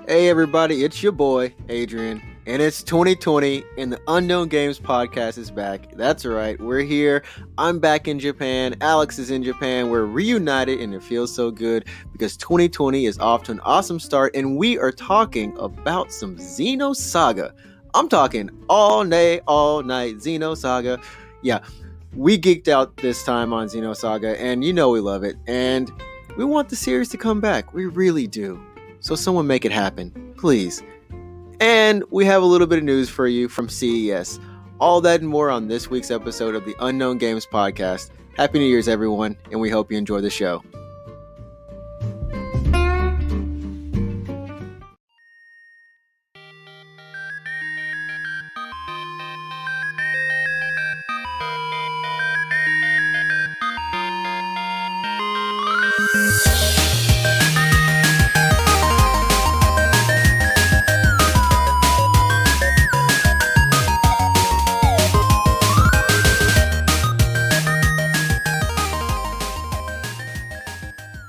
Hey everybody, it's your boy, Adrian, and it's 2020, and the Unknown Games podcast is back. That's right, we're here. I'm back in Japan, Alex is in Japan, we're reunited, and it feels so good because 2020 is off to an awesome start, and we are talking about some Xenosaga. I'm talking all day, all night Xenosaga. Yeah, we geeked out this time on Xenosaga, and you know we love it, and we want the series to come back. We really do. So someone make it happen, please. And we have a little bit of news for you from CES. All that and more on this week's episode of the Unknown Games podcast. Happy New Year's, everyone, and we hope you enjoy the show.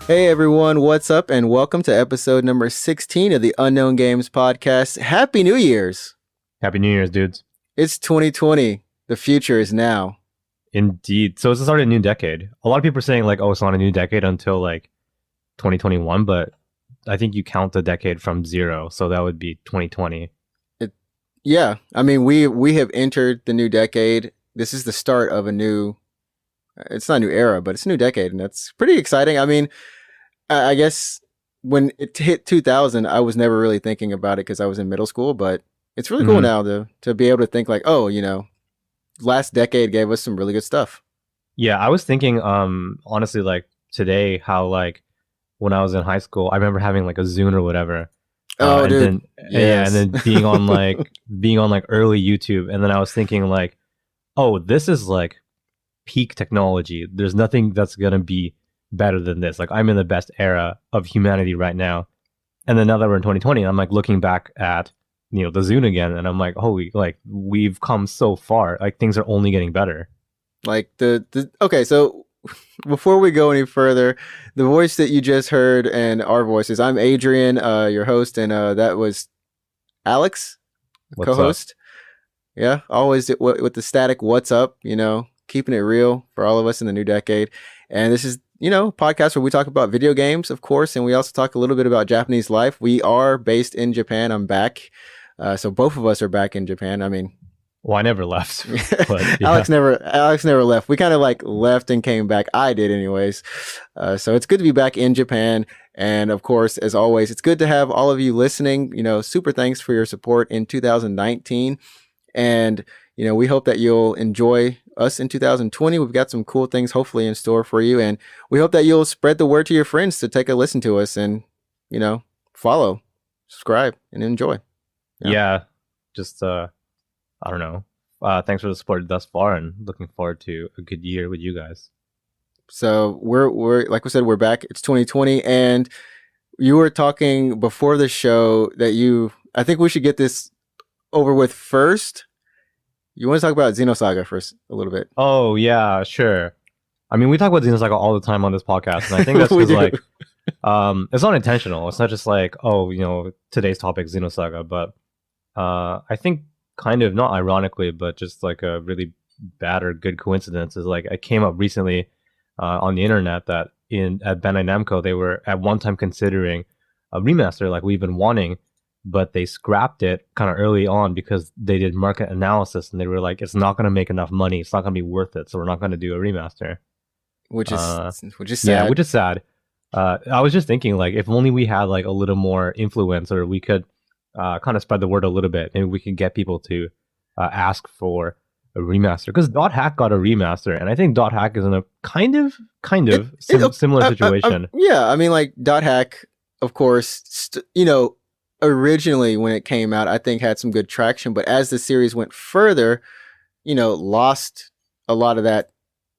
Hey everyone, what's up, and welcome to episode number 16 of the Unknown Games podcast. Happy New Year's! Happy New Year's, dudes. It's 2020. The future is now. Indeed. So it's the start of a new decade. A lot of people are saying like, oh, it's not a new decade until like 2021, but I think you count the decade from zero, so that would be 2020. Yeah, I mean, we have entered the new decade. This is the start of a new, it's not a new era, but it's a new decade, and that's pretty exciting. I mean, I guess when it hit 2000, I was never really thinking about it because I was in middle school, but it's really cool now to be able to think like, oh, you know, last decade gave us some really good stuff. Yeah, I was thinking, honestly, like today, how like when I was in high school, I remember having like a Zune or whatever. Oh, and dude. Then, Yes. Yeah, and then being on like early YouTube, and then I was thinking like, oh, this is like peak technology. There's nothing that's gonna be better than this. Like I'm in the best era of humanity right now. And then now that we're in 2020, I'm like looking back at, you know, the Zune again, and I'm like, holy, like we've come so far. Like things are only getting better. Like okay, so before we go any further, the voice that you just heard and our voices, I'm Adrian, your host, and that was Alex, What's co-host. Yeah, always with the static what's up, you know, keeping it real for all of us in the new decade. And this is, you know, a podcast where we talk about video games, of course, and we also talk a little bit about Japanese life. We are based in Japan. I'm back. So both of us are back in Japan. I mean, Well, I never left. But, yeah. Alex never left. We kind of like left and came back. I did anyways. So it's good to be back in Japan. And of course, as always, it's good to have all of you listening. You know, super thanks for your support in 2019. And, you know, we hope that you'll enjoy us in 2020. We've got some cool things hopefully in store for you. And we hope that you'll spread the word to your friends to take a listen to us and, you know, follow, subscribe, and enjoy. Yeah. Just, I don't know. Thanks for the support thus far, and looking forward to a good year with you guys. So we're like we said, we're back. It's 2020, and you were talking before the show that I think we should get this over with first. You want to talk about Xenosaga first a little bit? Oh yeah, sure. I mean, we talk about Xenosaga all the time on this podcast, and I think that's because like, it's not intentional. It's not just like, oh, you know, today's topic is Xenosaga, but I think kind of not ironically, but just like a really bad or good coincidence is like I came up recently on the internet that at Bandai Namco they were at one time considering a remaster like we've been wanting, but they scrapped it kind of early on because they did market analysis and they were like, it's not going to make enough money, it's not going to be worth it, so we're not going to do a remaster. Which is sad. Yeah, which is sad. I was just thinking like if only we had like a little more influence, or we could kind of spread the word a little bit, and we can get people to ask for a remaster, because Dot Hack got a remaster, and I think Dot Hack is in a kind of similar situation. Yeah, I mean, like Dot Hack, of course, you know, originally when it came out, I think had some good traction, but as the series went further, you know, lost a lot of that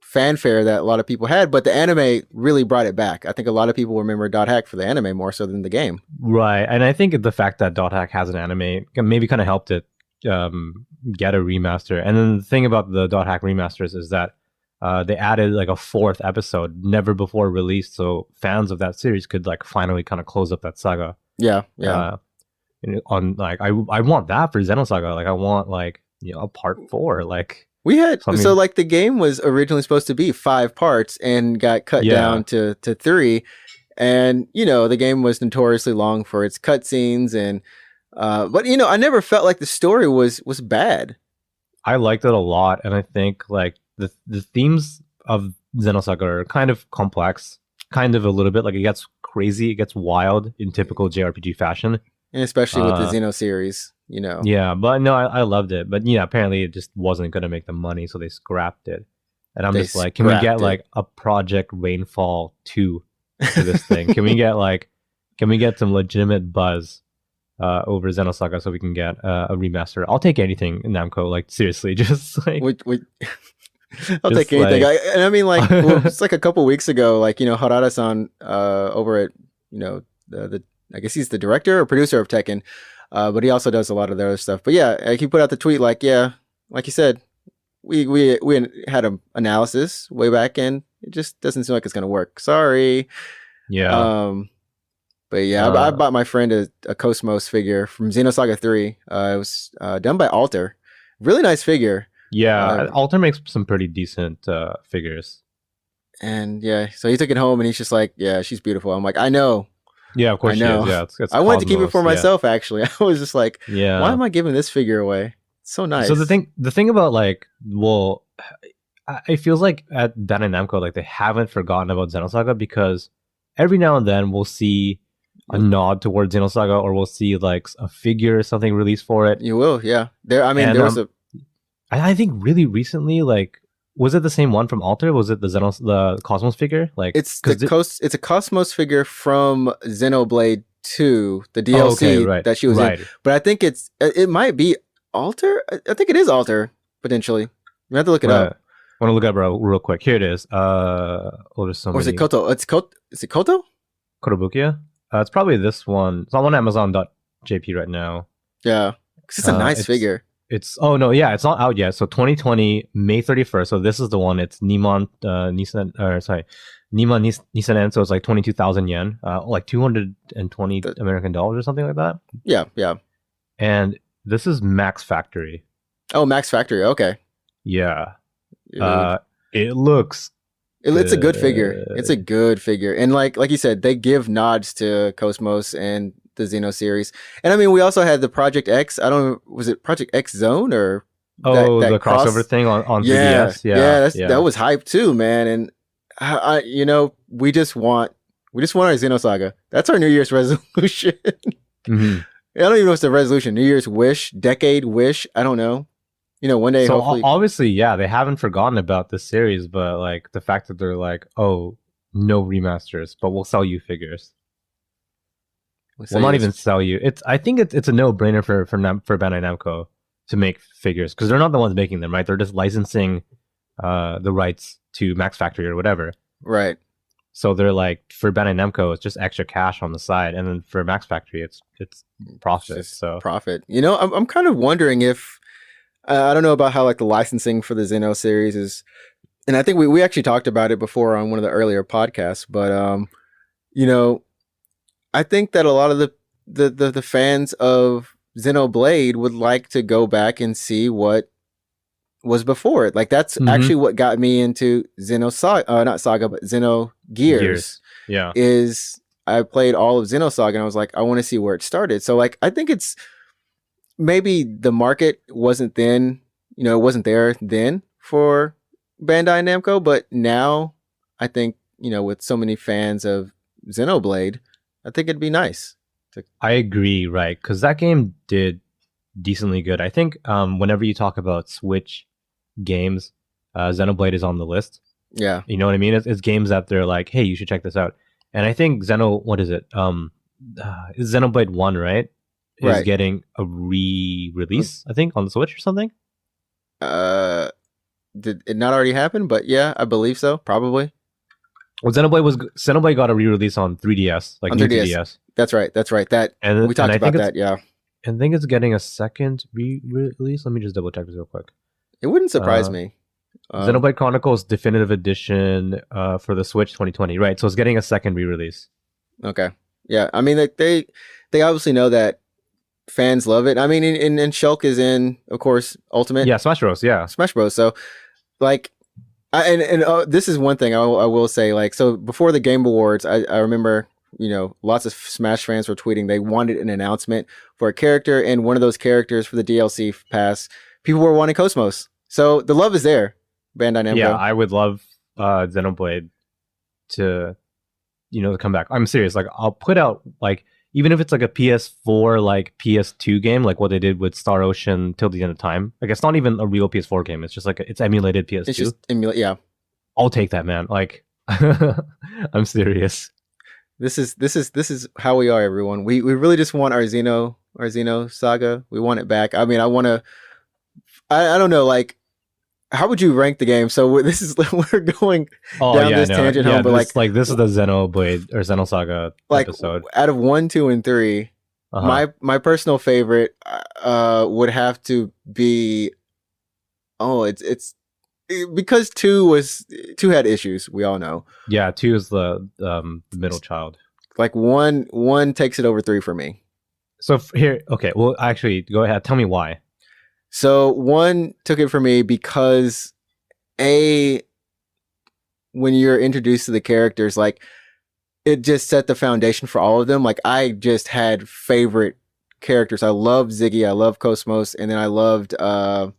fanfare that a lot of people had, but the anime really brought it back. I think a lot of people remember Dot Hack for the anime more so than the game. Right, and I think the fact that Dot Hack has an anime maybe kind of helped it get a remaster. And then the thing about the Dot Hack remasters is that they added like a fourth episode never before released, so fans of that series could like finally kind of close up that saga. Yeah. on like I want that for Xenosaga. Like I want like a part 4. Like we had something. like the game was originally supposed to be 5 parts and got cut down to 3. And the game was notoriously long for its cutscenes, and but I never felt like the story was bad. I liked it a lot, and I think like the themes of Xenosaga are kind of complex, kind of a little bit like it gets crazy, it gets wild in typical JRPG fashion, and especially with the Xeno series, Yeah, but no, I loved it, but apparently it just wasn't gonna make the money, so they scrapped it. And I'm just like, can we get like a Project Rainfall 2 for this thing? Can we get some legitimate buzz over Xenosaga so we can get a remaster? I'll take anything, Namco. Like seriously, just like I'll take anything. I mean, like it's like a couple weeks ago, like Harada-san over at the I guess he's the director or producer of Tekken, but he also does a lot of the other stuff. But yeah, like he put out the tweet like, yeah, like you said, we had an analysis way back, and it just doesn't seem like it's gonna work. Sorry. Yeah. But yeah, I bought my friend a Cosmos figure from Xenosaga 3. It was done by Alter. Really nice figure. Yeah, Alter makes some pretty decent figures. And yeah, so he took it home and he's just like, yeah, she's beautiful. I'm like, I know. Yeah, of course she is. Yeah, it's I wanted to keep it for myself, actually. I was just like, yeah, why am I giving this figure away? It's so nice. So the thing about like, well, it feels like at Bandai Namco, like they haven't forgotten about Xenosaga, because every now and then we'll see a nod towards Xenosaga, or we'll see like a figure or something released for it. You will, yeah. There was I think really recently, like, was it the same one from Alter? Was it the Cosmos figure? Like, it's a Cosmos figure from Xenoblade 2, the DLC that she was in. But I think it might be Alter. I think it is Alter potentially. You have to look it up. I want to look up real quick. Here it is. Or is it Koto? Is it Koto? Kotobukiya? It's probably this one. It's on Amazon.jp right now. Yeah, because it's a nice figure. It's not out yet. So 2020 May 31st. So this is the one. It's Niman Nisanen. So it's like 22,000 yen, like 220 American dollars or something like that. Yeah, yeah. And this is Max Factory. Oh, Max Factory. Okay. Yeah. It looks. It's a good figure. It's a good figure, and like you said, they give nods to Cosmos and the Xeno series. And I mean, we also had the Project X. Was it Project X Zone or the crossover thing on 3DS? Yeah, that was hype too, man. And I we just want our Xenosaga. That's our New Year's resolution. Mm-hmm. I don't even know if it's a resolution. New Year's wish, decade wish. I don't know. One day. So hopefully, obviously, yeah, they haven't forgotten about this series, but like the fact that they're like, oh, no remasters, but we'll sell you figures. We'll not even sell you. I think it's a no-brainer for Bandai Namco to make figures, because they're not the ones making them, right? They're just licensing the rights to Max Factory or whatever. Right. So they're like, for Bandai Namco, it's just extra cash on the side, and then for Max Factory, it's profit. So profit. I'm kind of wondering if I don't know about how like the licensing for the Xeno series is, and I think we actually talked about it before on one of the earlier podcasts, but I think that a lot of the fans of Xenoblade would like to go back and see what was before it. Like that's actually what got me into Xenosaga, not Saga, but Xenogears. Yeah, is I played all of Xenosaga and I was like, I want to see where it started. So like, I think it's maybe the market wasn't then, it wasn't there then for Bandai Namco, but now I think, with so many fans of Xenoblade, I think it'd be nice. I agree, right? Because that game did decently good. I think whenever you talk about Switch games, Xenoblade is on the list. Yeah. You know what I mean? It's games that they're like, hey, you should check this out. And I think what is it? Is Xenoblade 1, right? Is getting a re-release, I think, on the Switch or something. Did it not already happen? But yeah, I believe so. Probably. Well, Xenoblade got a re-release on 3DS, like on 3DS. That's right. That and we talked about that. Yeah. I think it's getting a second re-release. Let me just double check this real quick. It wouldn't surprise me. Xenoblade Chronicles Definitive Edition for the Switch 2020, right? So it's getting a second re-release. Okay. Yeah, I mean, they obviously know that, the Xenoblade series is fans love it. I mean, and Shulk is in, of course, Ultimate Yeah, Smash Bros. Yeah. Smash Bros. So, like, this is one thing I will say. Like, so before the Game Awards, I remember, lots of Smash fans were tweeting they wanted an announcement for a character, and one of those characters for the DLC pass, people were wanting Cosmos. So the love is there, Bandai Namco. Yeah, I would love Xenoblade to, to come back. I'm serious. Like, I'll put out, like, even if it's like a PS4, like PS2 game, like what they did with Star Ocean Till the End of Time. Like, it's not even a real PS4 game. It's just like it's emulated PS2. It's just yeah. I'll take that, man. Like, I'm serious. This is how we are, everyone. We really just want our Xenosaga. We want it back. I mean, I don't know, like, how would you rank the game? So this is we're going down this tangent home, but this is the Xenoblade or Xenosaga episode. Out of 1, 2, and 3, my personal favorite would have to be it's because 2 had issues. We all know. Yeah, 2 is the middle child. Like 1 takes it over 3 for me. So here, okay. Well, actually, go ahead. Tell me why. So 1 took it for me because when you're introduced to the characters, like, it just set the foundation for all of them. Like, I just had favorite characters. I loved Ziggy, I loved Cosmos, and then I loved an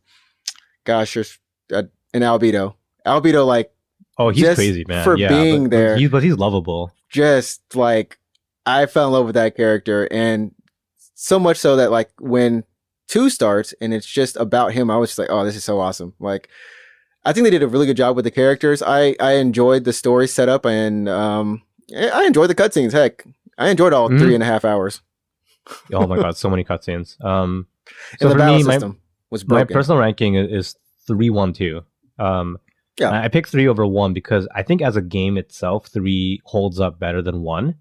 Albedo. Albedo, like, he's crazy, man. For being there. But he's lovable. Just like, I fell in love with that character, and so much so that, like, when 2 starts and it's just about him, I was just like, oh, this is so awesome. Like, I think they did a really good job with the characters. I enjoyed the story setup, and I enjoyed the cutscenes. Heck, I enjoyed all 3.5 hours. Oh my god, so many cutscenes. So and the battle system was broken. My personal ranking is 3-1-2. I picked 3 over 1 because I think as a game itself, 3 holds up better than 1.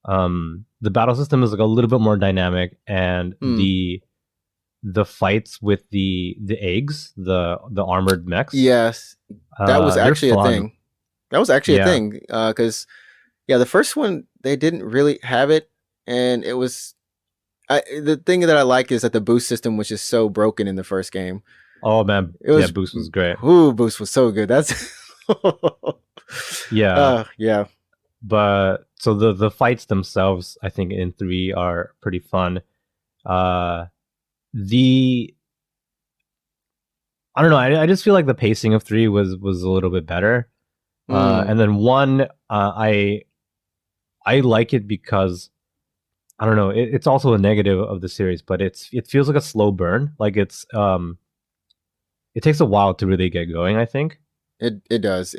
The battle system is like a little bit more dynamic, and the fights with the eggs, the armored mechs. Yes, that was actually a thing. That was actually a thing because the first one they didn't really have it, and it was. The thing that I like is that the boost system was just so broken in the first game. Oh man, boost was great. Ooh, boost was so good. That's yeah. But so the fights themselves, I think in 3 are pretty fun. I don't know. I just feel like the pacing of 3 was a little bit better, and then 1, I like it because I don't know. It's also a negative of the series, but it feels like a slow burn. Like it takes a while to really get going. I think it does.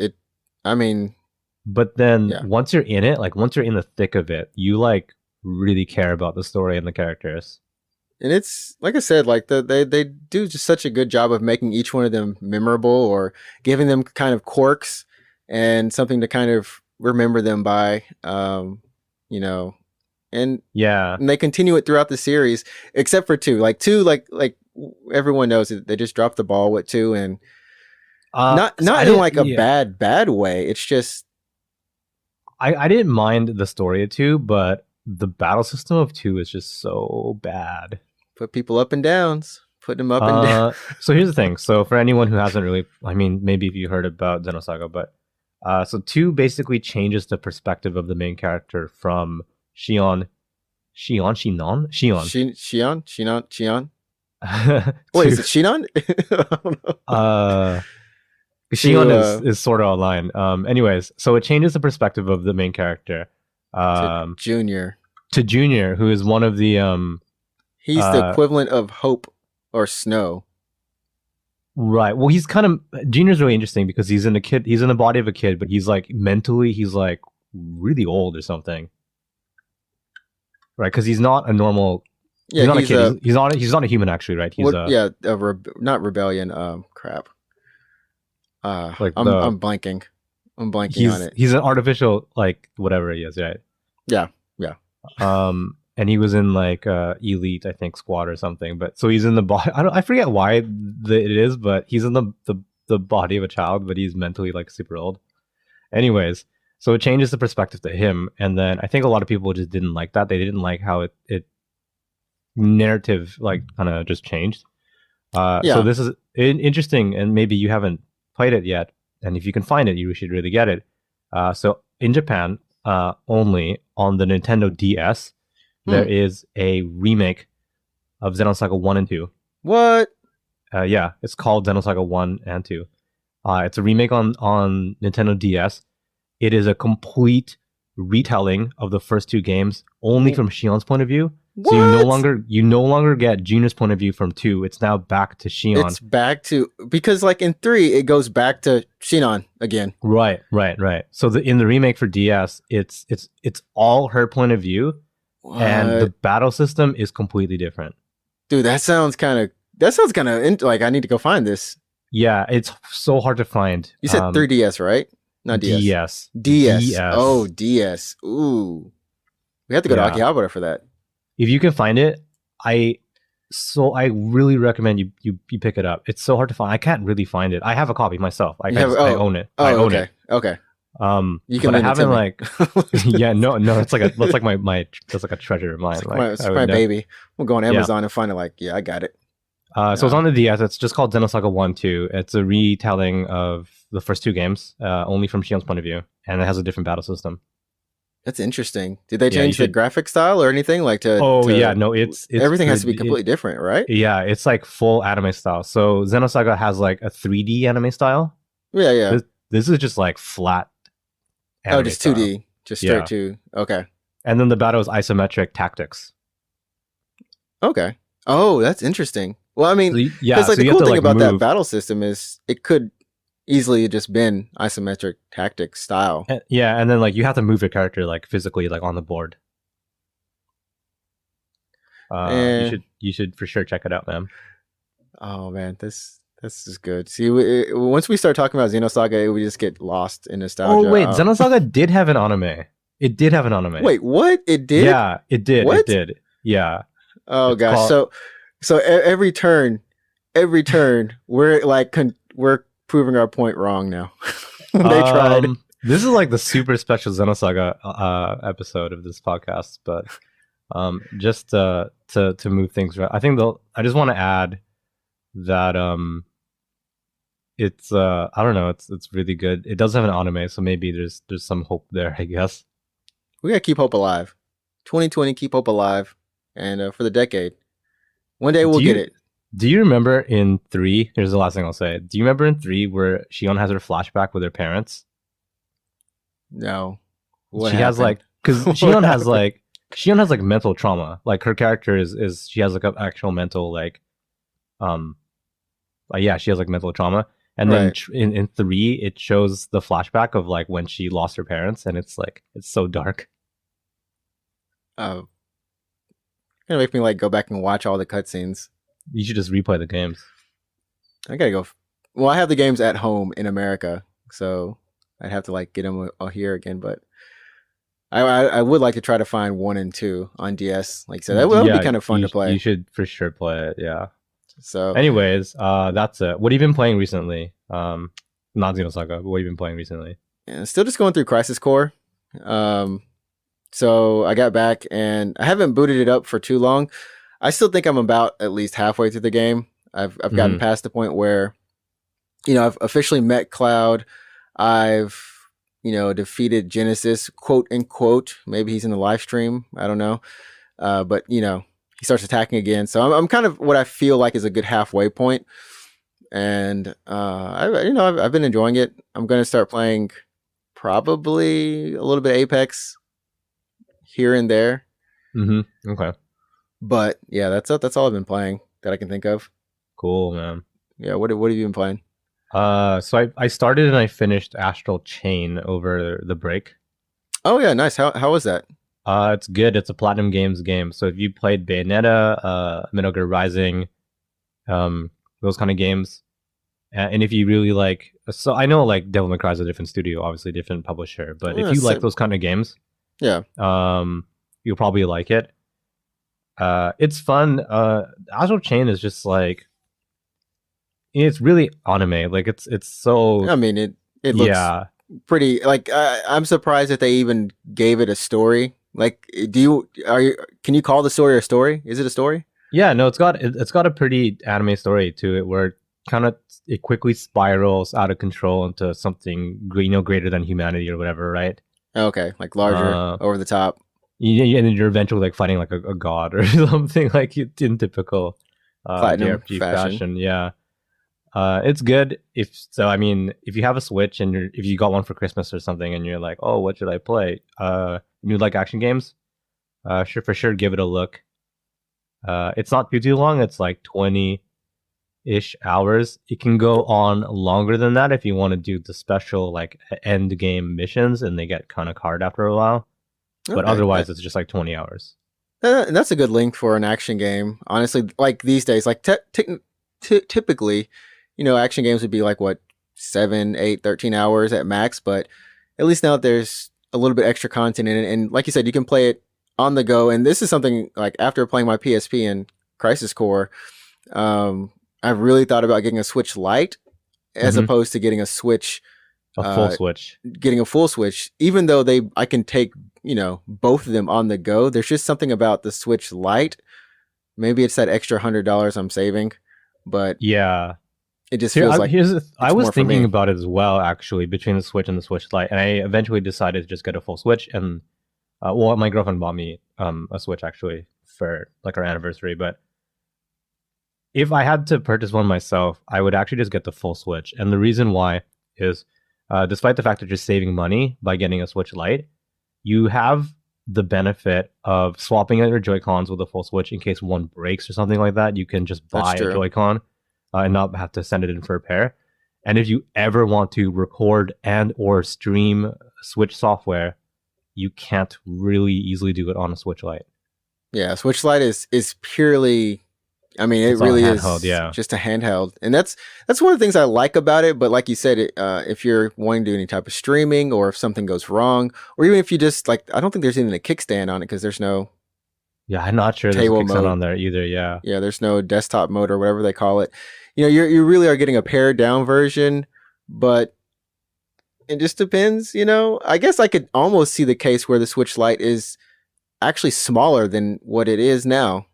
But then once you're in it, like once you're in the thick of it, you like really care about the story and the characters. And it's like I said, like they do just such a good job of making each one of them memorable, or giving them kind of quirks and something to kind of remember them by, and they continue it throughout the series, except for 2. Like 2, like everyone knows it, they just dropped the ball with 2, and not in like a bad way. It's just I didn't mind the story of 2, but the battle system of 2 is just so bad. Put people up and downs. Put them up and down. So here's the thing. So for anyone who hasn't really, I mean, maybe if you heard about Xenosaga, but so 2 basically changes the perspective of the main character from Shion. Wait, is it Shinon? Shion is sort of online. Anyways, so it changes the perspective of the main character. To Junior, who is one of the he's the equivalent of Hope or Snow. Right. Well, he's kind of Junior's really interesting because he's in the body of a kid, but he's like mentally he's like really old or something. Right, because he's not a normal. Yeah, he's not a kid. He's not a human actually, right? He's not rebellion. Crap. I'm blanking. I'm blanking on it. He's an artificial, like whatever he is, right? Yeah. And he was in like elite, I think, squad or something. But so he's in the body. I forget why it is, but he's in the body of a child, but he's mentally like super old. Anyways, so it changes the perspective to him, and then I think a lot of people just didn't like that. They didn't like how it narrative like kind of just changed. So this is interesting, and maybe you haven't played it yet, and if you can find it, you should really get it. So in Japan, only on the Nintendo DS, there is a remake of Xenosaga 1 and 2. What? Yeah, it's called Xenosaga 1 and 2. It's a remake on Nintendo DS. It is a complete retelling of the first two games, only from Shion's point of view. What? So you no longer get Junior's point of view from 2. It's now back to Shion. It's back to, because like in 3, it goes back to Shinon again. Right. So in the remake for DS, it's all her point of view, and the battle system is completely different. Dude, that sounds kind of like I need to go find this. Yeah, it's so hard to find. You said 3DS, right? Not DS. DS. Oh, DS. Ooh. We have to go to Akihabara for that. If you can find it, I really recommend you pick it up. It's so hard to find. I can't really find it. I have a copy myself. I own it. I own it. Okay. You can. But I haven't like. Yeah, no. That's like a treasure of mine. It's my baby. We'll go on Amazon and find it. Like, yeah, I got it. So it's on the DS. It's just called Xenosaga 1-2. It's a retelling of the first two games, only from Shion's point of view, and it has a different battle system. That's interesting. Did they change the graphic style or anything like to? No, it's everything has to be completely different, right? Yeah, it's like full anime style. So Xenosaga has like a 3D anime style. Yeah. This is just like flat. Just 2D, just straight to. Okay. And then the battle is isometric tactics. Okay. Oh, that's interesting. Well, I mean, because the cool thing about that battle system is it could easily just been isometric tactics style. And then like you have to move your character like physically like on the board. You should for sure check it out, man. Oh man, this is good. See, once we start talking about Xenosaga, we just get lost in nostalgia. Oh wait, Xenosaga did have an anime. It did have an anime. Wait, what? It did? Yeah, it did. What? It did. Yeah. Oh gosh. So every turn, we're proving our point wrong now. They tried. This is like the super special Xenosaga episode of this podcast, but just to move things around, I think I just want to add that it's I don't know, it's really good. It does have an anime, so maybe there's some hope there, I guess. We gotta keep hope alive. 2020, keep hope alive, and for the decade, one day we'll get it. Do you remember in 3? Here's the last thing I'll say. Do you remember in 3 where Shion has her flashback with her parents? No. What she happened? Has like, because Shion has like mental trauma. Like her character is she has like an actual mental like, she has like mental trauma. And then in 3 it shows the flashback of like when she lost her parents, and it's like it's so dark. Gonna make me like go back and watch all the cutscenes. You should just replay the games. I gotta go. Well, I have the games at home in America, so I'd have to like get them here again. But I would like to try to find 1 and 2 on DS. Like so, that would be kind of fun to play. You should for sure play it. Yeah. So, anyways, that's it. What have you been playing recently? Not Xenosaga, but what have you been playing recently? Yeah, still just going through Crisis Core. So I got back and I haven't booted it up for too long. I still think I'm about at least halfway through the game. I've gotten past the point where, I've officially met Cloud. I've, defeated Genesis, quote unquote. Maybe he's in the live stream. I don't know. But he starts attacking again. So I'm kind of what I feel like is a good halfway point. And I've been enjoying it. I'm going to start playing probably a little bit of Apex here and there. Okay. But yeah, that's all I've been playing that I can think of. Cool, man. Yeah, what have you been playing? So I started and I finished Astral Chain over the break. Oh yeah, nice. How was that? It's good. It's a Platinum Games game. So if you played Bayonetta, Metal Gear Rising, those kind of games, and if you really like, so I know like Devil May Cry is a different studio, obviously different publisher, but if you like those kind of games, yeah, you'll probably like it. It's fun. Astral Chain is just like, it's really anime. Like it's so. I mean, it looks pretty. Like I'm surprised that they even gave it a story. Like, can you call the story a story? Is it a story? Yeah, no, it's got a pretty anime story to it where it quickly spirals out of control into something greater than humanity or whatever, right? Okay, like larger, over the top. And then you're eventually like fighting like a god or something like in typical Platinum JRPG fashion. fashion. Yeah, it's good if so. I mean, if you have a Switch and if you got one for Christmas or something, and you're like, oh, what should I play? You like action games? Sure, for sure, give it a look. It's not too long. It's like 20-ish hours. It can go on longer than that if you want to do the special like end game missions, and they get kind of hard after a while. But Okay, otherwise, it's just like 20 hours. That's a good length for an action game. Honestly, like these days, like typically, action games would be like what 7, 8, 13 hours at max. But at least now there's a little bit extra content in it, and like you said, you can play it on the go. And this is something like after playing my PSP and Crisis Core, I've really thought about getting a Switch Lite as opposed to getting a Switch. A full Switch. Getting a full Switch, even though I can take both of them on the go. There's just something about the Switch Lite. Maybe it's that extra $100 I'm saving, but yeah, it just feels like I was thinking about it as well, actually, between the Switch and the Switch Lite, and I eventually decided to just get a full Switch. And my girlfriend bought me a Switch actually for like our anniversary. But if I had to purchase one myself, I would actually just get the full Switch. And the reason why is, despite the fact that you're saving money by getting a Switch Lite, you have the benefit of swapping out your Joy-Cons with a full Switch in case one breaks or something like that. You can just buy a Joy-Con and not have to send it in for repair. And if you ever want to record and or stream Switch software, you can't really easily do it on a Switch Lite. Yeah, Switch Lite is purely, I mean, it's really is just a handheld, and that's one of the things I like about it. But like you said, if you're wanting to do any type of streaming, or if something goes wrong, or even if you just like, I don't think there's even a kickstand on it because there's no. Yeah, I'm not sure there's a kickstand on there either. Yeah, there's no desktop mode or whatever they call it. You really are getting a pared down version, but it just depends. I guess I could almost see the case where the Switch Lite is actually smaller than what it is now,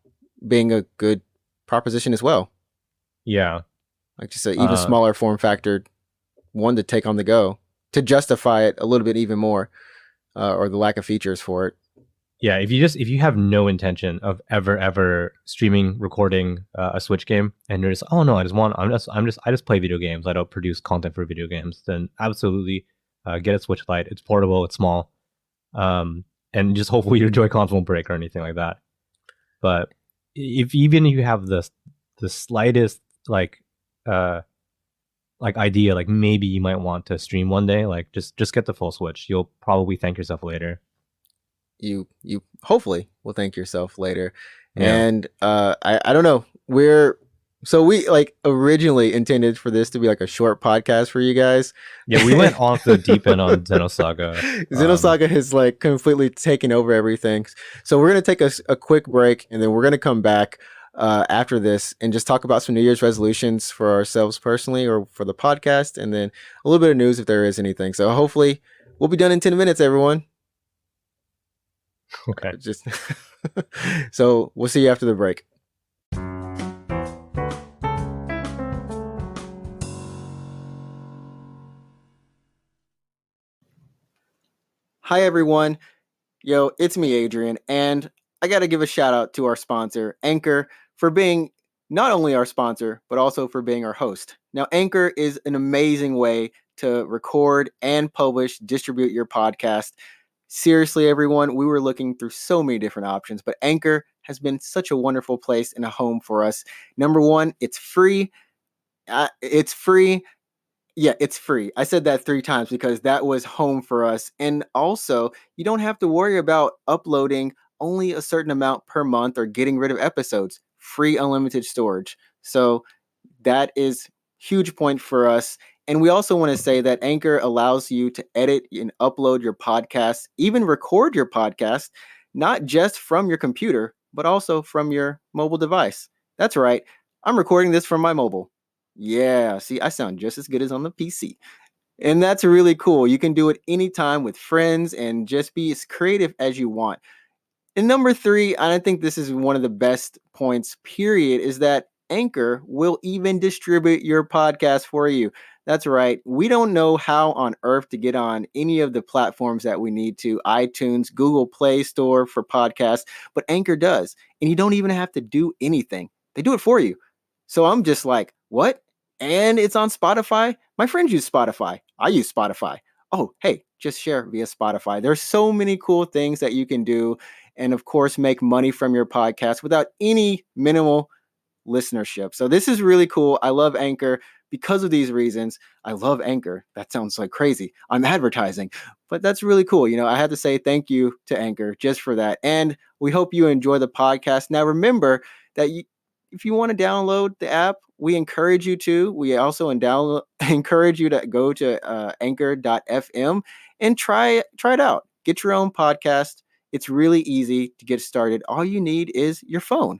being a good proposition as well. Yeah, like just an even smaller form factor, one to take on the go to justify it a little bit even more, or the lack of features for it. Yeah, if you have no intention of ever streaming, recording a Switch game, and you're just, oh no, I just play video games. I don't produce content for video games. Then absolutely get a Switch Lite. It's portable. It's small, and just hopefully your Joy-Cons won't break or anything like that. But if you have the slightest like idea, like maybe you might want to stream one day, like just get the full Switch. You'll probably thank yourself later. You hopefully will thank yourself later. Yeah. And I don't know, we like originally intended for this to be like a short podcast for you guys. Yeah, we went off the deep end on Xenosaga. Xenosaga has like completely taken over everything. So we're going to take a quick break, and then we're going to come back after this and just talk about some New Year's resolutions for ourselves personally or for the podcast, and then a little bit of news if there is anything. So hopefully we'll be done in 10 minutes, everyone. Okay. So we'll see you after the break. Hi everyone. Yo, it's me, Adrian, and I got to give a shout out to our sponsor, Anchor, for being not only our sponsor, but also for being our host. Now, Anchor is an amazing way to record and publish, distribute your podcast. Seriously, everyone, we were looking through so many different options, but Anchor has been such a wonderful place and a home for us. Number one, it's free. It's free. Yeah, it's free. I said that 3 times because that was home for us. And also, you don't have to worry about uploading only a certain amount per month or getting rid of episodes. Free unlimited storage. So that is huge point for us. And we also want to say that Anchor allows you to edit and upload your podcast, even record your podcast, not just from your computer, but also from your mobile device. That's right. I'm recording this from my mobile. Yeah, see, I sound just as good as on the PC. And that's really cool. You can do it anytime with friends and just be as creative as you want. And number three, I think this is one of the best points, period, is that Anchor will even distribute your podcast for you. That's right. We don't know how on earth to get on any of the platforms that we need to, iTunes, Google Play Store for podcasts, but Anchor does. And you don't even have to do anything. They do it for you. So I'm just like, what? And it's on Spotify? My friends use Spotify. I use Spotify. Oh, hey, just share via Spotify. There's so many cool things that you can do. And of course, make money from your podcast without any minimal listenership. So this is really cool. I love Anchor because of these reasons. I love Anchor. That sounds like crazy. I'm advertising, but that's really cool. I had to say thank you to Anchor just for that. And we hope you enjoy the podcast. Now, remember that if you want to download the app, we encourage you to. We also encourage you to go to anchor.fm and try it out. Get your own podcast. It's really easy to get started. All you need is your phone.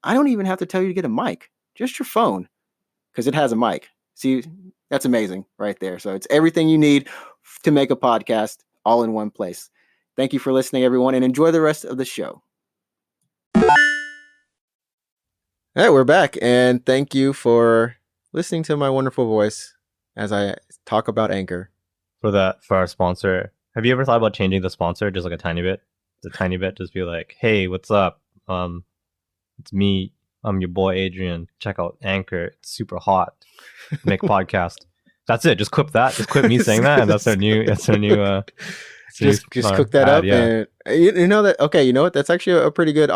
I don't even have to tell you to get a mic, just your phone, because it has a mic. See, that's amazing right there. So it's everything you need to make a podcast all in one place. Thank you for listening, everyone, and enjoy the rest of the show. All right, we're back, and thank you for listening to my wonderful voice as I talk about Anchor. For our sponsor, have you ever thought about changing the sponsor just like a tiny bit? Just be like, hey, what's up? It's me. I'm your boy Adrian. Check out Anchor. It's super hot. Make a podcast. That's it. Just clip that. Just clip me saying that, and that's our new. Just cook that up, yeah. And you know that. Okay, you know what? That's actually a pretty good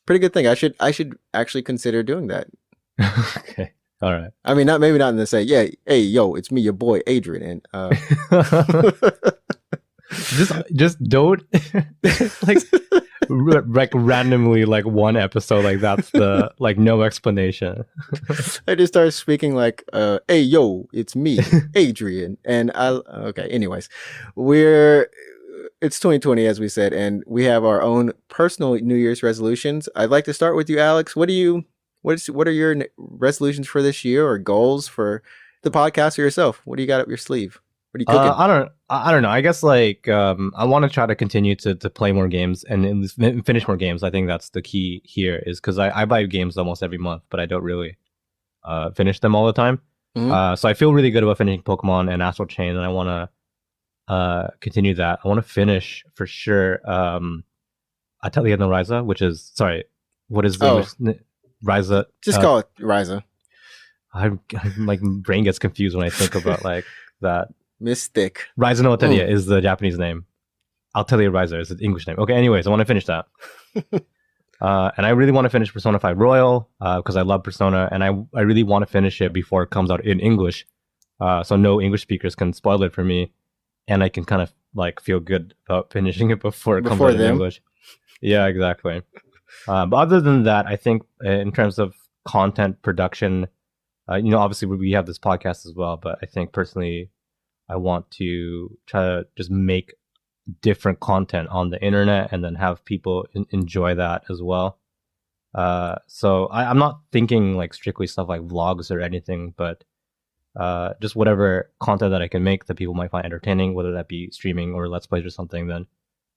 pretty good thing. I should actually consider doing that. Okay. All right. I mean, maybe not in the say, yeah, hey, yo, it's me, your boy Adrian, and just don't like randomly like one episode like that's the like no explanation. I just started speaking like, hey, yo, it's me, Adrian, and okay. Anyways, it's 2020 as we said, and we have our own personal New Year's resolutions. I'd like to start with you, Alex. What are your resolutions for this year or goals for the podcast or yourself? What do you got up your sleeve? What are you cooking? I don't know. I guess like I want to try to continue to play more games and finish more games. I think that's the key here is because I buy games almost every month, but I don't really finish them all the time. Mm-hmm. So I feel really good about finishing Pokemon and Astral Chain, and I want to continue that. I want to finish for sure Atelier no Ryza, which is what is the Ryza? Just call it Ryza. My brain gets confused when I think about like that. Mystic. Ryza no Atelier is the Japanese name. Atelier Ryza is the English name. Okay, anyways, I want to finish that. And I really want to finish Persona 5 Royal because I love Persona, and I really want to finish it before it comes out in English. So no English speakers can spoil it for me, and I can kind of like feel good about finishing it before it comes out in English. Yeah, exactly. But other than that, I think in terms of content production, obviously we have this podcast as well, but I think personally, I want to try to just make different content on the internet and then have people enjoy that as well. So I'm not thinking like strictly stuff like vlogs or anything, but just whatever content that I can make that people might find entertaining, whether that be streaming or let's plays or something, then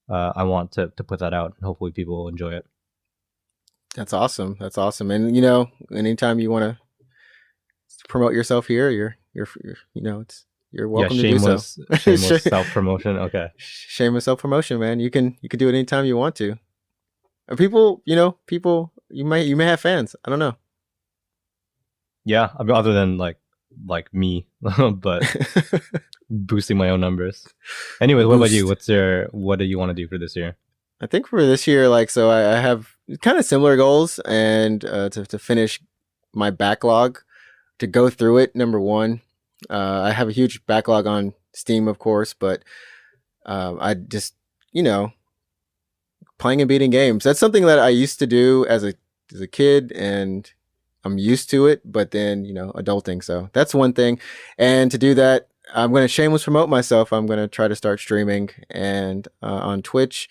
I want to put that out and hopefully people will enjoy it. That's awesome. And anytime you want to promote yourself here, you're welcome to do so. Shameless self-promotion. Okay. Shameless self-promotion, man. You can do it anytime you want to. People, you may have fans. I don't know. Yeah, I mean, other than like me, but boosting my own numbers. Anyways, what about you? What do you want to do for this year? I think for this year, so I have kind of similar goals, and to finish my backlog, to go through it. Number one, I have a huge backlog on Steam, of course, but I just playing and beating games. That's something that I used to do as a kid, and I'm used to it. But then adulting, so that's one thing. And to do that, I'm going to shameless promote myself. I'm going to try to start streaming and on Twitch,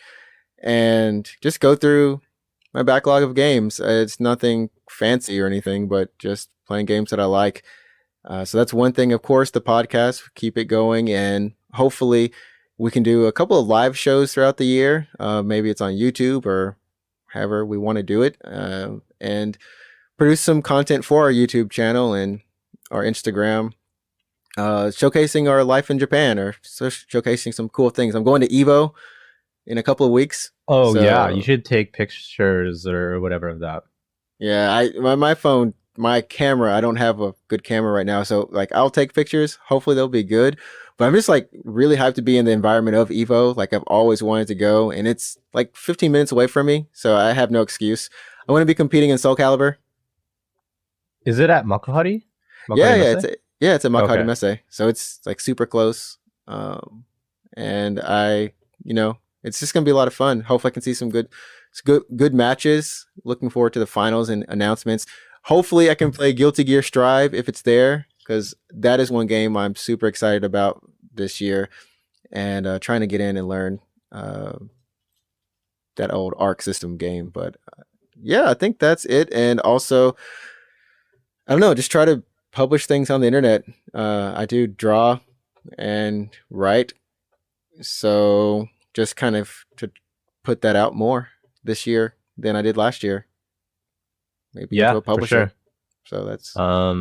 and just go through my backlog of games. It's nothing fancy or anything, but just playing games that I like. So that's one thing. Of course, the podcast, keep it going, and hopefully we can do a couple of live shows throughout the year. Maybe it's on YouTube or however we want to do it, and produce some content for our YouTube channel and our Instagram, showcasing our life in Japan or showcasing some cool things. I'm going to Evo in a couple of weeks. Oh, yeah, you should take pictures or whatever of that. Yeah, my phone, my camera, I don't have a good camera right now, so like I'll take pictures. Hopefully they'll be good. But I'm just like really hyped to be in the environment of Evo. Like I've always wanted to go, and it's like 15 minutes away from me, so I have no excuse. I want to be competing in Soul Calibur. Is it at Makuhari? Yeah, it's at Makuhari Messe. So it's like super close. And it's just gonna be a lot of fun. Hopefully I can see some good matches. Looking forward to the finals and announcements. Hopefully I can play Guilty Gear Strive if it's there, because that is one game I'm super excited about this year, and trying to get in and learn that old Arc System game. But yeah, I think that's it. And also, I don't know, just try to publish things on the internet. I do draw and write, so just kind of to put that out more this year than I did last year. Maybe into a publisher. For sure. So that's I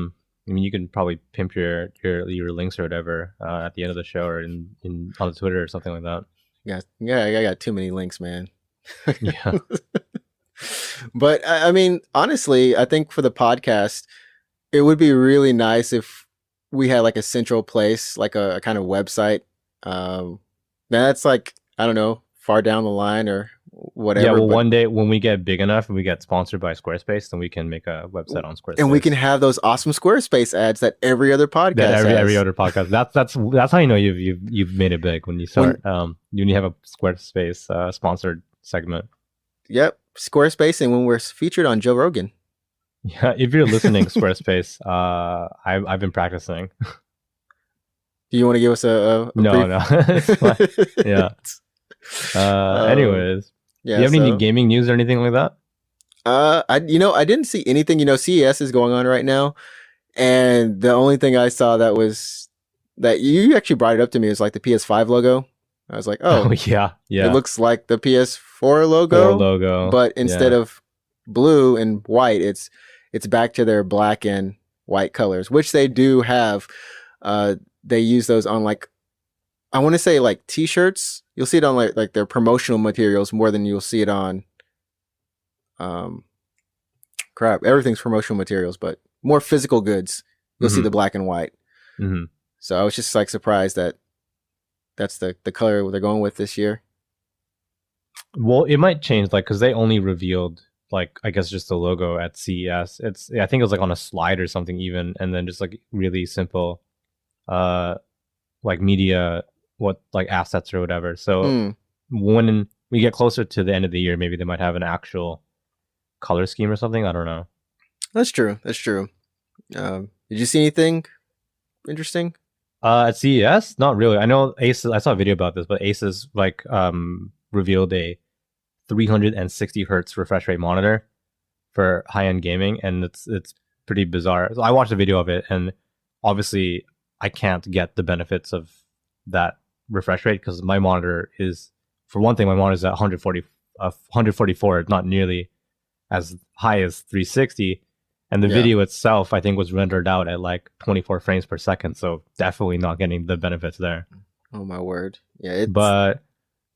mean, you can probably pimp your links or whatever at the end of the show or in on the Twitter or something like that. Yeah, I got too many links, man. Yeah. But I mean, honestly, I think for the podcast, it would be really nice if we had like a central place, like a kind of website. That's like, I don't know, far down the line or whatever. Yeah, well, one day when we get big enough and we get sponsored by Squarespace, then we can make a website on Squarespace, and we can have those awesome Squarespace ads that every other podcast has. Every other podcast. That's how you know you've made it big, when you start when you have a Squarespace sponsored segment. Yep, Squarespace, and when we're featured on Joe Rogan. Yeah, if you're listening, Squarespace, I've been practicing. Do you want to give us a no? It's fine. Yeah. Anyways, do you have any gaming news or anything like that? I didn't see anything. CES is going on right now, and the only thing I saw that you actually brought it up to me is like the PS5 logo. I was like, oh yeah, it looks like the PS4 logo, but instead of blue and white, it's back to their black and white colors, which they do have. They use those on, like, I want to say like t-shirts. You'll see it on like their promotional materials more than you'll see it on everything's promotional materials, but more physical goods, you'll see the black and white. Mm-hmm. So I was just like surprised that that's the color they're going with this year. Well, it might change, like, because they only revealed, like, I guess just the logo at CES. I think it was like on a slide or something even, and then just like really simple like media, like assets or whatever. So when we get closer to the end of the year, maybe they might have an actual color scheme or something. I don't know. That's true. Did you see anything interesting at CES? Not really. I know Asus, I saw a video about this, but Asus like revealed a 360 hertz refresh rate monitor for high-end gaming, and it's pretty bizarre. So I watched a video of it, and obviously I can't get the benefits of that refresh rate because my monitor is, for one thing, my monitor is at 144, not nearly as high as 360, and the video itself I think was rendered out at like 24 frames per second, so definitely not getting the benefits there. Oh my word. Yeah, but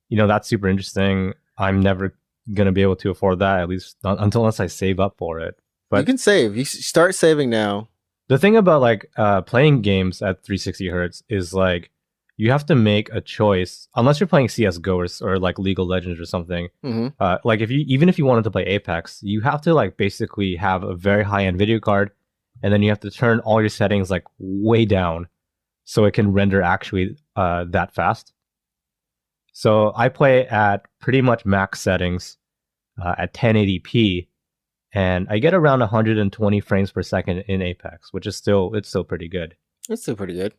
that's super interesting. I'm never gonna be able to afford that, at least not unless I save up for it. But you can save. You start saving now. The thing about like playing games at 360 hertz is like you have to make a choice, unless you're playing CS:GO or like League of Legends or something. Like even if you wanted to play Apex, you have to like basically have a very high-end video card, and then you have to turn all your settings like way down so it can render actually that fast. So I play at pretty much max settings at 1080p, and I get around 120 frames per second in Apex, which is still pretty good. It's still pretty good.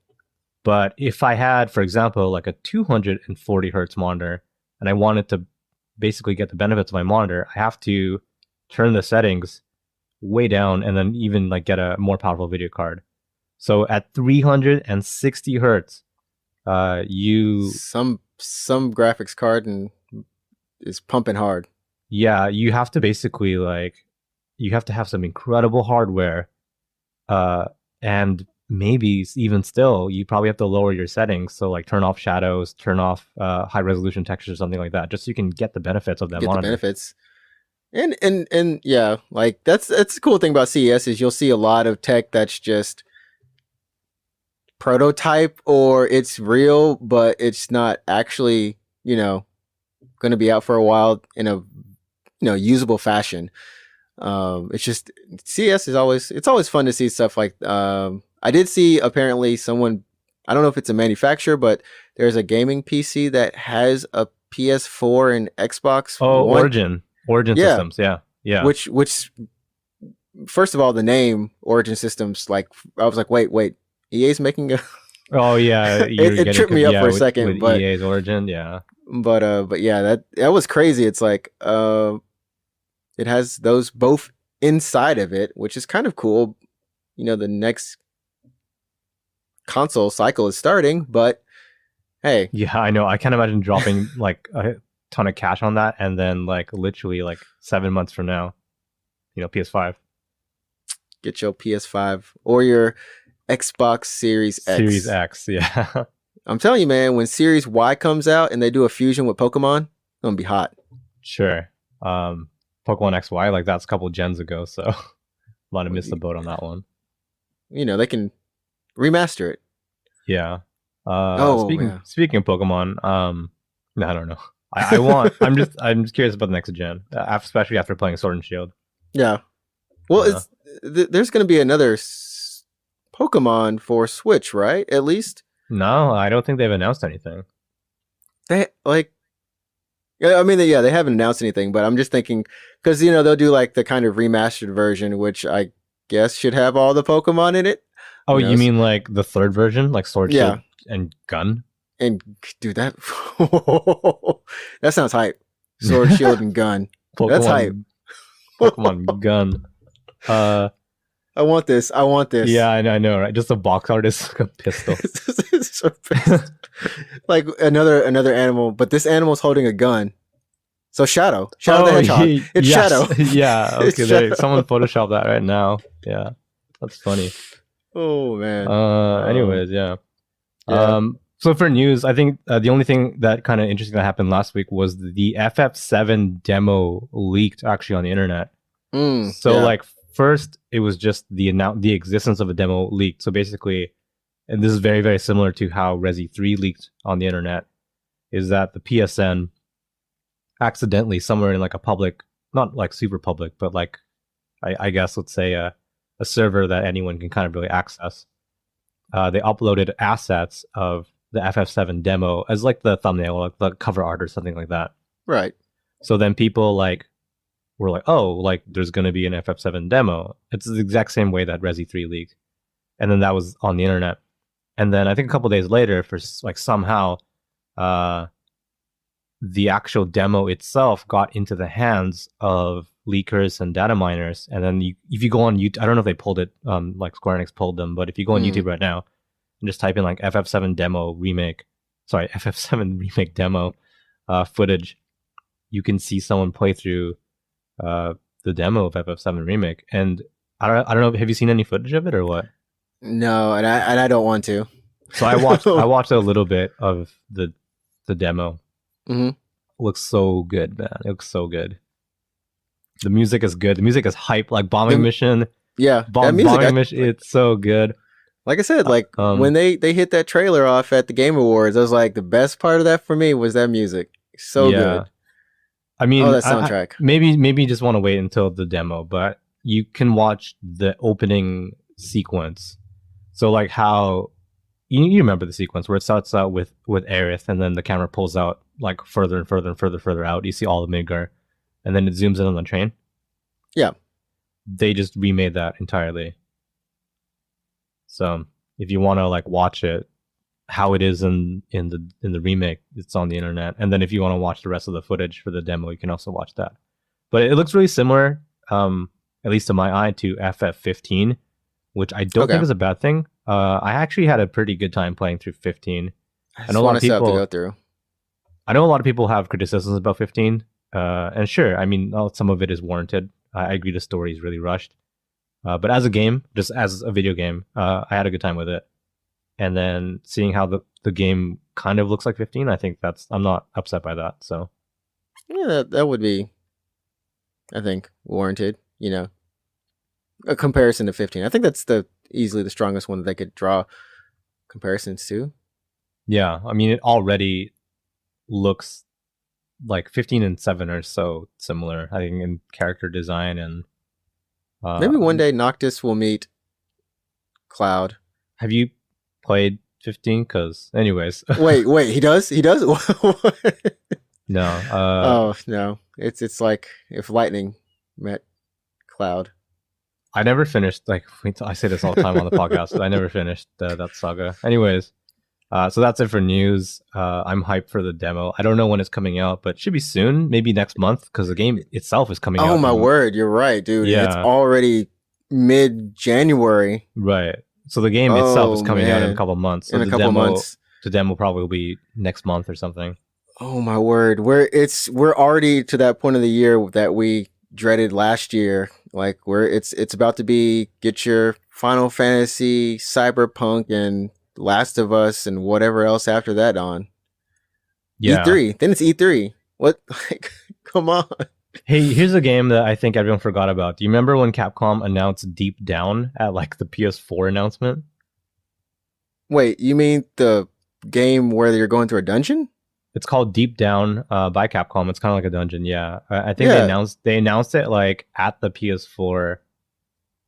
But if I had, for example, like a 240 hertz monitor, and I wanted to basically get the benefits of my monitor, I have to turn the settings way down and then even like get a more powerful video card. So at 360 hertz, you some graphics card and is pumping hard. you have to basically you have to have some incredible hardware, and maybe even still, you probably have to lower your settings. So like turn off shadows, turn off high resolution textures, something like that, just so you can get the benefits of that monitor. The benefits. And yeah, like that's the cool thing about CES is you'll see a lot of tech that's just prototype or it's real, but it's not actually, going to be out for a while in a usable fashion. It's just CES is always fun to see stuff like I did see apparently someone, I don't know if it's a manufacturer, but there's a gaming PC that has a PS4 and Xbox One. Origin Systems, yeah. Which first of all, the name Origin Systems, like I was like, wait, EA's making a Oh yeah, it tripped me up for a second, with but EA's Origin, yeah. But yeah, that was crazy. It's like it has those both inside of it, which is kind of cool. The next console cycle is starting, but hey. Yeah, I know. I can't imagine dropping like a ton of cash on that and then like literally like 7 months from now, PS5. Get your PS5 or your Xbox Series X. Series X, yeah. I'm telling you, man, when Series Y comes out and they do a fusion with Pokemon, it's gonna be hot. Sure. Pokemon XY, like that's a couple gens ago, so a lot of missed the boat on that one. They can remaster it. Yeah. Yeah. Speaking of Pokemon, I don't know. I'm just curious about the next gen, especially after playing Sword and Shield. Yeah. Well, there's going to be another Pokemon for Switch, right? At least. No, I don't think they've announced anything. They they haven't announced anything, but I'm just thinking because they'll do like the kind of remastered version, which I guess should have all the Pokemon in it. Oh, you mean like the third version, like Sword, Shield, and Gun? And dude, that sounds hype. Sword, Shield, and Gun. That's hype. Pokemon Gun. I want this. Yeah, I know, right? Just a box art is like a pistol. Like another animal, but this animal's holding a gun. So Shadow the Hedgehog. It's yes. Shadow. Yeah, okay. Someone photoshopped that right now. Yeah, that's funny. Oh man. Anyways, yeah. So for news, I think the only thing that kind of interesting that happened last week was the FF7 demo leaked actually on the internet. Like first, it was just the existence of a demo leaked. So basically, and this is very, very similar to how Resi 3 leaked on the internet, is that the PSN accidentally somewhere in like a public, not like super public, but like I guess let's say a server that anyone can kind of really access. They uploaded assets of the FF7 demo as like the thumbnail, like the cover art or something like that. Right. So then people were like, oh, like there's going to be an FF7 demo. It's the exact same way that Resi 3 leaked. And then that was on the internet. And then I think a couple days later, for like somehow, the actual demo itself got into the hands of leakers and data miners. And then if you go on YouTube, I don't know if they pulled it, like Square Enix pulled them, but if you go on YouTube right now and just type in like FF7 remake demo footage, you can see someone play through the demo of FF7 remake. And I don't know, have you seen any footage of it or what? No, and I don't want to. So I watched a little bit of the demo. Mm-hmm. Looks so good, man. It looks so good. The music is good. The music is hype, like Bombing Mission. Yeah, Bombing Mission. It's so good. Like I said, like when they hit that trailer off at the Game Awards, I was like, the best part of that for me was that music. So good. I mean, that soundtrack. Maybe you just want to wait until the demo, but you can watch the opening sequence. So like how you remember the sequence where it starts out with Aerith, and then the camera pulls out like further and further and further out. You see all of Midgar, and then it zooms in on the train. Yeah, they just remade that entirely. So if you want to like watch it, how it is in the remake, it's on the internet. And then if you want to watch the rest of the footage for the demo, you can also watch that. But it looks really similar, at least to my eye, to FF15, which I don't think is a bad thing. I actually had a pretty good time playing through 15. I I know just a lot want of to still have to people. go through. I know a lot of people have criticisms about 15. And sure, I mean, some of it is warranted. I agree the story is really rushed. But as a game, just as a video game, I had a good time with it. And then seeing how the game kind of looks like 15, I think I'm not upset by that. So Yeah, that would be, I think, warranted. You know, a comparison to 15. I think that's easily the strongest one that they could draw comparisons to. yeah, I mean, it already looks like 15 and 7 are so similar. I think in character design and Maybe one day Noctis will meet Cloud. have you played 15? Because anyways, wait, he does. no. Oh no, it's like if Lightning met Cloud. I never finished. Like I say this all the time on the podcast. I never finished that saga. Anyways, so that's it for news. I'm hyped for the demo. I don't know when it's coming out, but it should be soon. Maybe next month because the game itself is coming out. Oh my word, you're right, dude. Yeah. It's already mid-January. Right. So the game itself is coming out in a couple months. So in a couple months. The demo probably will be next month or something. Oh my word. We're already to that point of the year that we dreaded last year. Like it's about to be get your Final Fantasy, Cyberpunk, and Last of Us, and whatever else after that on. Yeah. E3. Then it's E3. What? Like, come on. Hey, here's a game that I think everyone forgot about. Do you remember when Capcom announced Deep Down at like the PS4 announcement? Wait, you mean the game where you're going through a dungeon? It's called Deep Down by Capcom. It's kind of like a dungeon. Yeah, I think they announced it like at the PS4.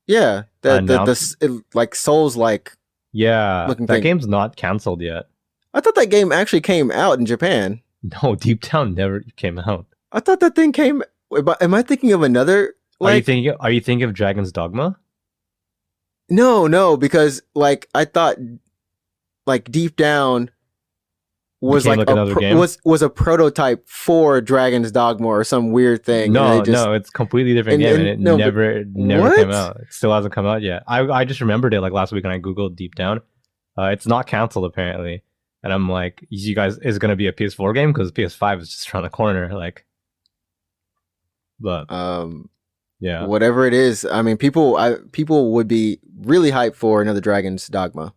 Yeah, it, like Souls like. Yeah, that thing. game's not canceled yet. I thought that game actually came out in Japan. No, Deep Down never came out. I thought that thing came. Am I thinking of another? Like, Are you thinking of Dragon's Dogma? No, because like I thought, like Deep Down was like another game? was a prototype for Dragon's Dogma or some weird thing. No, it's a completely different game, and it never came out. It still hasn't come out yet. I just remembered it like last week when I googled Deep Down. It's not canceled apparently, and I'm like, you guys, is it gonna be a PS4 game because PS5 is just around the corner, like. But yeah, whatever it is, I mean, people would be really hyped for another Dragon's Dogma.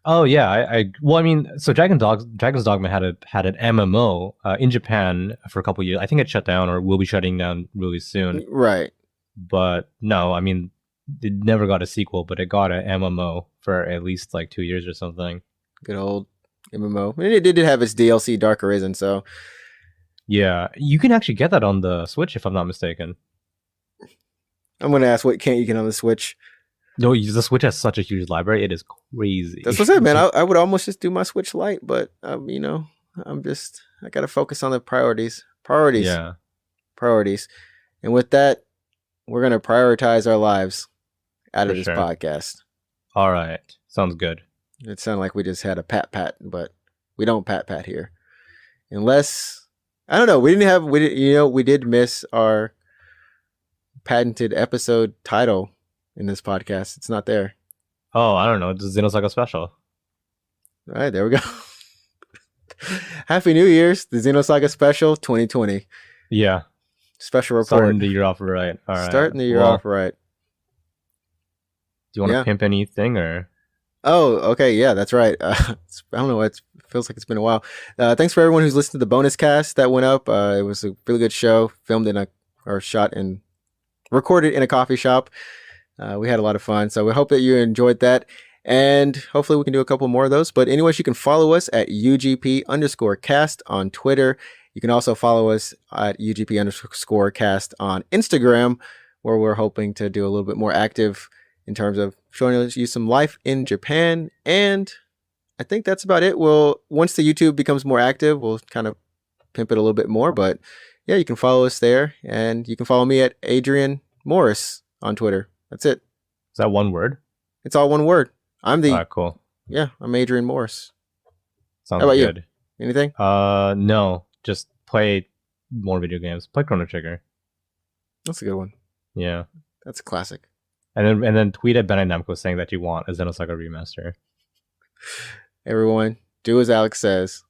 Oh yeah, well, I mean, so Dragon's Dogma had an MMO in Japan for a couple years. I think it shut down or will be shutting down really soon. Right. But no, I mean, it never got a sequel, but it got an MMO for at least like 2 years or something. Good old MMO. I mean, it did have its DLC, Dark Arisen, so. Yeah, you can actually get that on the Switch if I'm not mistaken. I'm gonna ask, what can't you get on the Switch? No, the Switch has such a huge library; it is crazy. That's what I said, man. I would almost just do my Switch Lite, but you know, I gotta focus on the priorities. Yeah, priorities. And with that, we're gonna prioritize our lives out of this podcast. All right, sounds good. It sounded like we just had a pat, but we don't pat here, unless. I don't know. We did miss our patented episode title in this podcast. It's not there. Oh, I don't know. It's a Xenosaga special. All right, there we go. Happy New Year's, the Xenosaga special 2020. Yeah. Special report. Starting the year off right. All right. Starting the year off right. Do you want to pimp anything or? Oh, okay. Yeah, that's right. I don't know. It feels like it's been a while. Thanks for everyone who's listened to the bonus cast that went up. It was a really good show, shot and recorded in a coffee shop. We had a lot of fun. So we hope that you enjoyed that. And hopefully we can do a couple more of those. But anyways, you can follow us at UGP_cast on Twitter. You can also follow us at UGP_cast on Instagram, where we're hoping to do a little bit more active in terms of showing you some life in Japan. And I think that's about it. Once the YouTube becomes more active, we'll kind of pimp it a little bit more. But yeah, you can follow us there. And you can follow me at Adrian Morris on Twitter. That's it. Is that one word? It's all one word. I'm cool. Yeah, I'm Adrian Morris. Sounds How about good. You? Anything? No. Just play more video games. Play Chrono Trigger. That's a good one. Yeah. That's a classic. And then tweet at Bandai Namco saying that you want a Xenosaga remaster. Everyone, do as Alex says,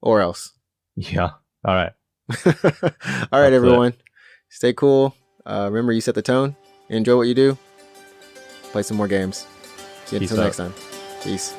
or else. Yeah. All right. All right, That's everyone. Stay cool. Remember, you set the tone. Enjoy what you do. Play some more games. See you Peace until out. next time. Peace.